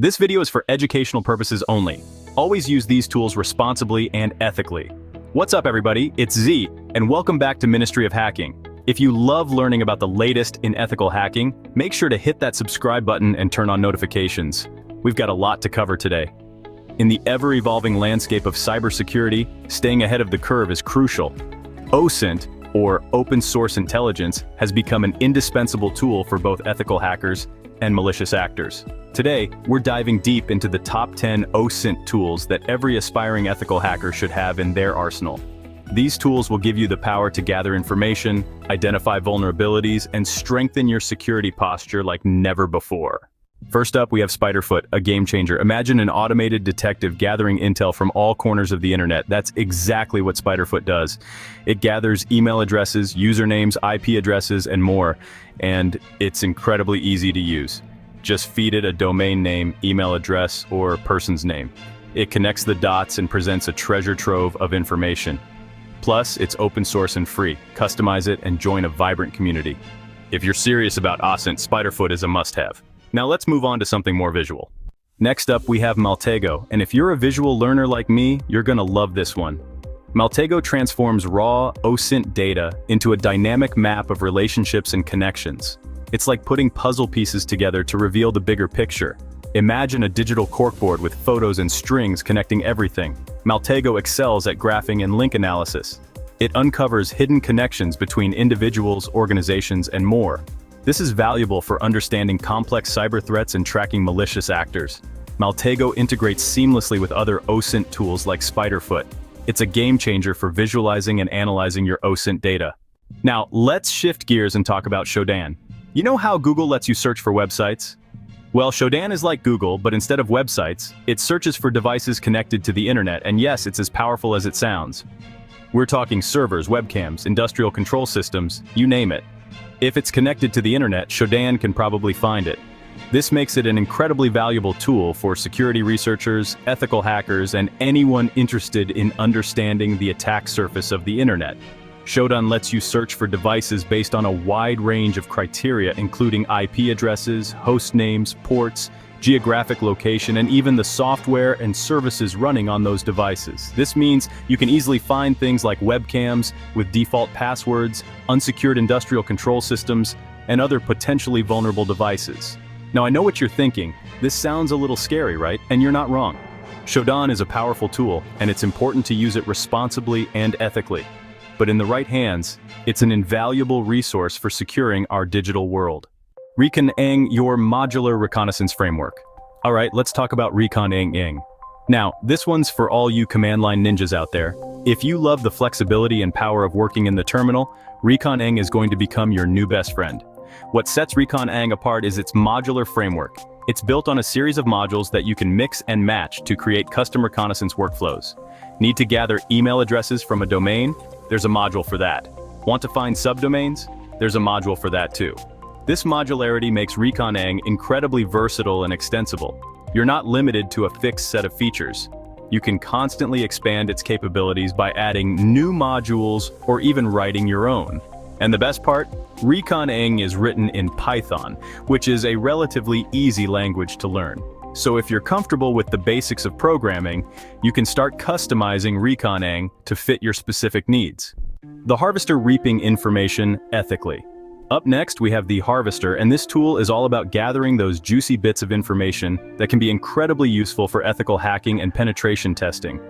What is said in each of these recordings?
This video is for educational purposes only. Always use these tools responsibly and ethically. What's up everybody, it's Z, and welcome back to Ministry of Hacking. If you love learning about the latest in ethical hacking, make sure to hit that subscribe button and turn on notifications. We've got a lot to cover today. In the ever-evolving landscape of cybersecurity, staying ahead of the curve is crucial. OSINT, or Open Source Intelligence, has become an indispensable tool for both ethical hackers and malicious actors. Today, we're diving deep into the top 10 OSINT tools that every aspiring ethical hacker should have in their arsenal. These tools will give you the power to gather information, identify vulnerabilities, and strengthen your security posture like never before. First up, we have SpiderFoot, a game changer. Imagine an automated detective gathering intel from all corners of the internet. That's exactly what SpiderFoot does. It gathers email addresses, usernames, IP addresses, and more, and it's incredibly easy to use. Just feed it a domain name, email address, or person's name. It connects the dots and presents a treasure trove of information. Plus, it's open source and free. Customize it and join a vibrant community. If you're serious about OSINT, SpiderFoot is a must-have. Now let's move on to something more visual. Next up, we have Maltego, and if you're a visual learner like me, you're gonna love this one. Maltego transforms raw OSINT data into a dynamic map of relationships and connections. It's like putting puzzle pieces together to reveal the bigger picture. Imagine a digital corkboard with photos and strings connecting everything. Maltego excels at graphing and link analysis. It uncovers hidden connections between individuals, organizations, and more. This is valuable for understanding complex cyber threats and tracking malicious actors. Maltego integrates seamlessly with other OSINT tools like SpiderFoot. It's a game changer for visualizing and analyzing your OSINT data. Now, let's shift gears and talk about Shodan. You know how Google lets you search for websites? Well, Shodan is like Google, but instead of websites, it searches for devices connected to the internet, and yes, it's as powerful as it sounds. We're talking servers, webcams, industrial control systems, you name it. If it's connected to the internet, Shodan can probably find it. This makes it an incredibly valuable tool for security researchers, ethical hackers, and anyone interested in understanding the attack surface of the internet. Shodan lets you search for devices based on a wide range of criteria, including IP addresses, host names, ports, geographic location, and even the software and services running on those devices. This means you can easily find things like webcams with default passwords, unsecured industrial control systems, and other potentially vulnerable devices. Now I know what you're thinking, this sounds a little scary, right? And you're not wrong. Shodan is a powerful tool, and it's important to use it responsibly and ethically. But in the right hands, it's an invaluable resource for securing our digital world. Recon-ng, your modular reconnaissance framework. Alright, let's talk about Recon-ng. Now, this one's for all you command line ninjas out there. If you love the flexibility and power of working in the terminal, Recon-ng is going to become your new best friend. What sets Recon-ng apart is its modular framework. It's built on a series of modules that you can mix and match to create custom reconnaissance workflows. Need to gather email addresses from a domain? There's a module for that. Want to find subdomains? There's a module for that too. This modularity makes Recon-ng incredibly versatile and extensible. You're not limited to a fixed set of features. You can constantly expand its capabilities by adding new modules or even writing your own. And the best part? Recon-ng is written in Python, which is a relatively easy language to learn. So if you're comfortable with the basics of programming, you can start customizing Recon-ng to fit your specific needs. The Harvester reaping information ethically. Up next, we have the Harvester, and this tool is all about gathering those juicy bits of information that can be incredibly useful for ethical hacking and penetration testing.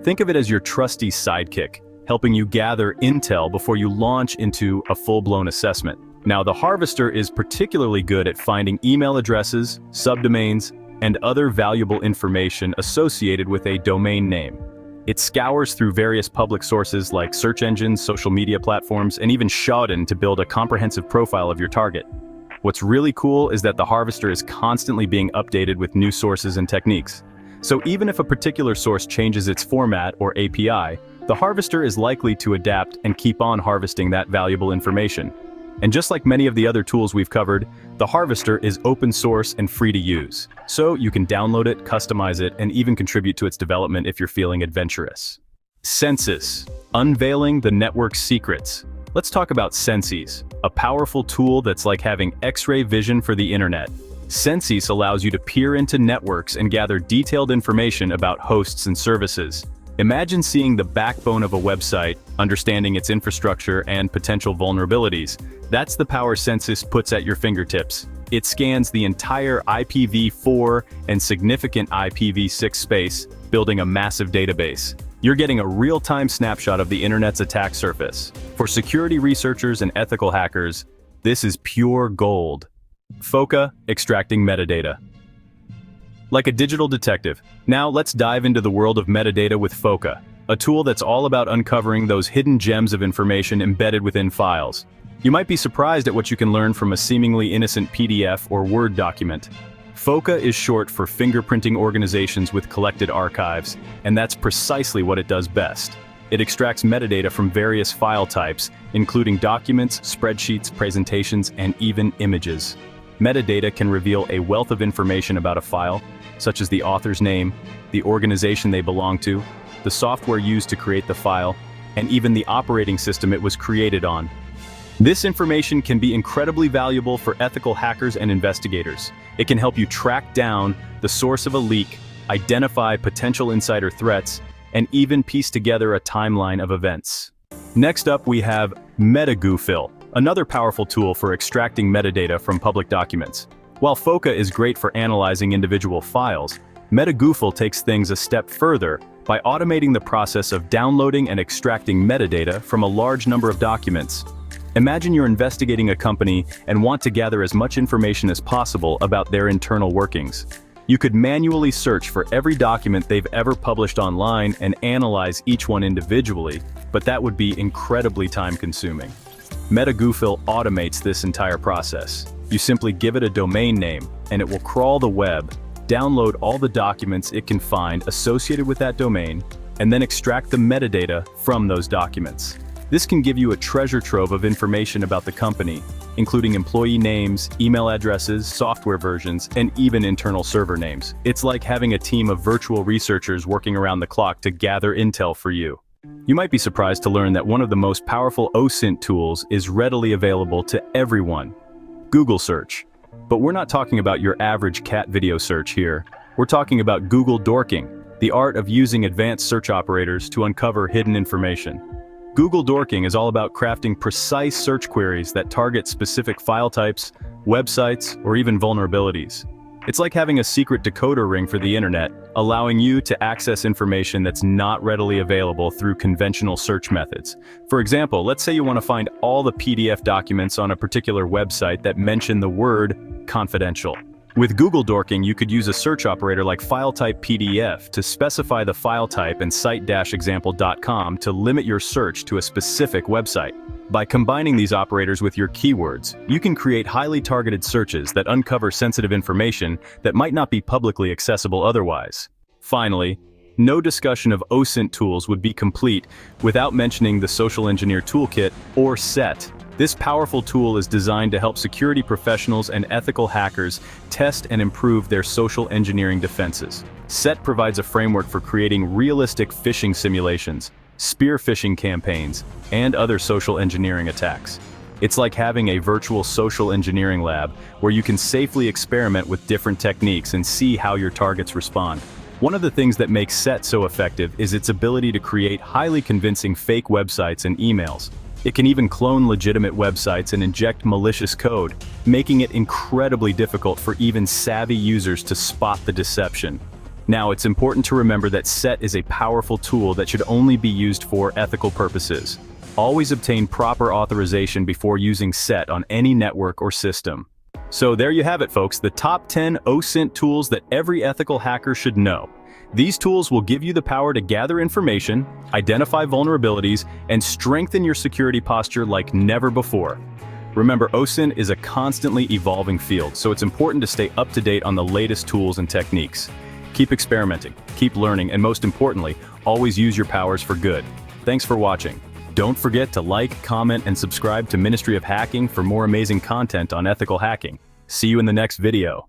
Think of it as your trusty sidekick, helping you gather intel before you launch into a full-blown assessment. Now, the Harvester is particularly good at finding email addresses, subdomains, and other valuable information associated with a domain name. It scours through various public sources like search engines, social media platforms, and even Shodan to build a comprehensive profile of your target. What's really cool is that the Harvester is constantly being updated with new sources and techniques. So even if a particular source changes its format or API, the Harvester is likely to adapt and keep on harvesting that valuable information. And just like many of the other tools we've covered, the Harvester is open source and free to use. So you can download it, customize it, and even contribute to its development if you're feeling adventurous. Censys, unveiling the network's secrets. Let's talk about Censys, a powerful tool that's like having X-ray vision for the internet. Censys allows you to peer into networks and gather detailed information about hosts and services. Imagine seeing the backbone of a website, understanding its infrastructure and potential vulnerabilities. That's the power Censys puts at your fingertips. It scans the entire IPv4 and significant IPv6 space, building a massive database. You're getting a real-time snapshot of the internet's attack surface. For security researchers and ethical hackers, this is pure gold. FOCA, extracting metadata. Like a digital detective, now let's dive into the world of metadata with FOCA, a tool that's all about uncovering those hidden gems of information embedded within files. You might be surprised at what you can learn from a seemingly innocent PDF or Word document. FOCA is short for fingerprinting organizations with collected archives, and that's precisely what it does best. It extracts metadata from various file types, including documents, spreadsheets, presentations, and even images. Metadata can reveal a wealth of information about a file, such as the author's name, the organization they belong to, the software used to create the file, and even the operating system it was created on. This information can be incredibly valuable for ethical hackers and investigators. It can help you track down the source of a leak, identify potential insider threats, and even piece together a timeline of events. Next up, we have Metagoofil, another powerful tool for extracting metadata from public documents. While FOCA is great for analyzing individual files, Metagoofil takes things a step further by automating the process of downloading and extracting metadata from a large number of documents. Imagine you're investigating a company and want to gather as much information as possible about their internal workings. You could manually search for every document they've ever published online and analyze each one individually, but that would be incredibly time-consuming. Metagoofil automates this entire process. You simply give it a domain name, and it will crawl the web, download all the documents it can find associated with that domain, and then extract the metadata from those documents. This can give you a treasure trove of information about the company, including employee names, email addresses, software versions, and even internal server names. It's like having a team of virtual researchers working around the clock to gather intel for you. You might be surprised to learn that one of the most powerful OSINT tools is readily available to everyone: Google search. But we're not talking about your average cat video search here. We're talking about Google Dorking, the art of using advanced search operators to uncover hidden information. Google Dorking is all about crafting precise search queries that target specific file types, websites, or even vulnerabilities. It's like having a secret decoder ring for the internet, allowing you to access information that's not readily available through conventional search methods. For example, let's say you want to find all the PDF documents on a particular website that mention the word confidential. With Google Dorking, you could use a search operator like FileType PDF to specify the file type and site-example.com to limit your search to a specific website. By combining these operators with your keywords, you can create highly targeted searches that uncover sensitive information that might not be publicly accessible otherwise. Finally, no discussion of OSINT tools would be complete without mentioning the Social-Engineer Toolkit, or SET. This powerful tool is designed to help security professionals and ethical hackers test and improve their social engineering defenses. SET provides a framework for creating realistic phishing simulations, spear phishing campaigns, and other social engineering attacks. It's like having a virtual social engineering lab where you can safely experiment with different techniques and see how your targets respond. One of the things that makes SET so effective is its ability to create highly convincing fake websites and emails. It can even clone legitimate websites and inject malicious code, making it incredibly difficult for even savvy users to spot the deception. Now, it's important to remember that SET is a powerful tool that should only be used for ethical purposes. Always obtain proper authorization before using SET on any network or system. So there you have it, folks, the top 10 OSINT tools that every ethical hacker should know. These tools will give you the power to gather information, identify vulnerabilities, and strengthen your security posture like never before. Remember, OSINT is a constantly evolving field, so it's important to stay up to date on the latest tools and techniques. Keep experimenting, keep learning, and most importantly, always use your powers for good. Thanks for watching. Don't forget to like, comment, and subscribe to Ministry of Hacking for more amazing content on ethical hacking. See you in the next video.